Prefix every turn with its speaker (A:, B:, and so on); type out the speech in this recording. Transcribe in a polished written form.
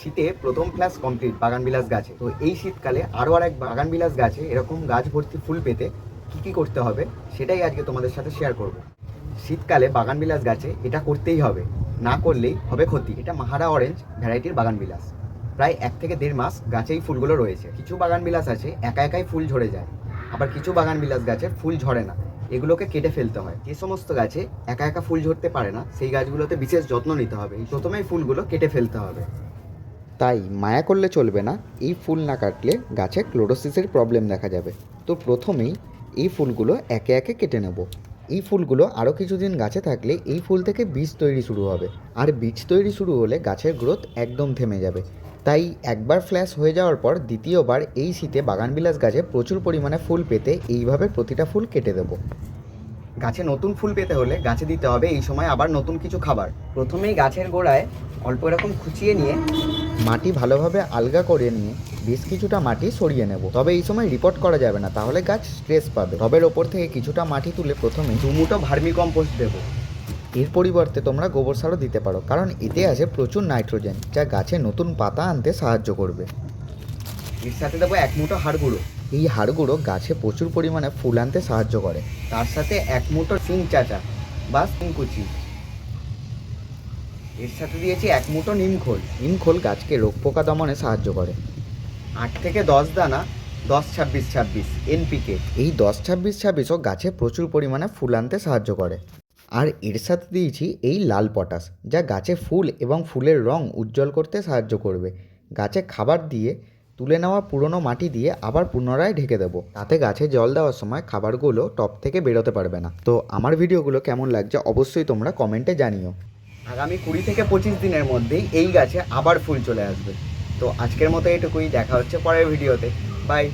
A: শীতে প্রথম class complete বাগানবিলাস গাছে। তো এই শীতকালে আরও আর এক বাগানবিলাস গাছে এরকম গাছ ভর্তি ফুল পেতে কী কী করতে হবে সেটাই আজকে তোমাদের সাথে শেয়ার করব। শীতকালে বাগানবিলাস গাছে এটা করতেই হবে, না করলেই হবে ক্ষতি। এটা মাহারা অরেঞ্জ ভ্যারাইটির বাগানবিলাস। প্রায় 1 থেকে 1.5 মাস গাছে এই ফুলগুলো রয়েছে। কিছু বাগানবিলাস আছে একা একাই ফুল ঝরে যায়, আবার কিছু বাগানবিলাস গাছের ফুল ঝরে না, এগুলোকে কেটে ফেলতে হয়। যে সমস্ত গাছে একা একা ফুল ঝরতে পারে না সেই গাছগুলোতে বিশেষ যত্ন নিতে হবে। প্রথমেই ফুলগুলো কেটে ফেলতে হবে। তাই মায়া করলে চলবে না, এই ফুল না কাটলে গাছে ক্লোরোসিসের প্রবলেম দেখা যাবে। তো প্রথমেই এই ফুলগুলো একে একে কেটে নেব। এই ফুলগুলো আরও কিছুদিন গাছে থাকলে এই ফুল থেকে বীজ তৈরি শুরু হবে, আর বীজ তৈরি শুরু হলে গাছের গ্রোথ একদম থেমে যাবে। তাই একবার ফ্ল্যাশ হয়ে যাওয়ার পর দ্বিতীয়বার এই শীতে বাগানবিলাস গাছে প্রচুর পরিমাণে ফুল পেতে এইভাবে প্রতিটা ফুল কেটে দেবো। গাছে নতুন ফুল পেতে হলে গাছে দিতে হবে এই সময় আবার নতুন কিছু খাবার। প্রথমেই গাছের গোড়ায় অল্প এরকম খুঁচিয়ে নিয়ে মাটি ভালোভাবে আলগা করে নিয়ে বেশ কিছুটা মাটি সরিয়ে নেব। তবে এই সময় রিপোর্ট করা যাবে না, তাহলে গাছ স্ট্রেস পাবে। টবের ওপর থেকে কিছুটা মাটি তুলে প্রথমে 2 মুঠো ভার্মি কম্পোস্ট দেবো। এর পরিবর্তে তোমরা গোবর সারও দিতে পারো, কারণ এতে আছে প্রচুর নাইট্রোজেন, যা গাছে নতুন পাতা আনতে সাহায্য করবে। এর সাথে দেবো 1 মুঠো হাড় গুঁড়ো। এই হাড় গুঁড়ো গাছে প্রচুর পরিমাণে ফুল আনতে সাহায্য করে। তার সাথে 1 মুঠো সিং চাচা বা সিংকুচি। এর সাথে দিয়েছি 1 মুঠো নিমখোল। নিমখোল গাছকে রোগ পোকা দমনে সাহায্য করে। 8 থেকে 10 দানা 10-26-26 এনপিকে। এই 10-26-26ও গাছে প্রচুর পরিমাণে ফুল আনতে সাহায্য করে। আর এর সাথে দিয়েছি এই লাল পটাশ, যা গাছে ফুল এবং ফুলের রং উজ্জ্বল করতে সাহায্য করবে। গাছে খাবার দিয়ে তুলে নেওয়া পুরনো মাটি দিয়ে আবার পুনরায় ঢেকে দেবো, তাতে গাছে জল দেওয়ার সময় খাবারগুলো টব থেকে বেরোতে পারবে না। তো আমার ভিডিওগুলো কেমন লাগছে অবশ্যই তোমরা কমেন্টে জানিও। আগামী 20 থেকে 25 দিনের মধ্যেই এই গাছে আবার ফুল চলে আসবে। তো আজকের মতো এটুকুই, দেখা হচ্ছে পরের ভিডিওতে। বাই।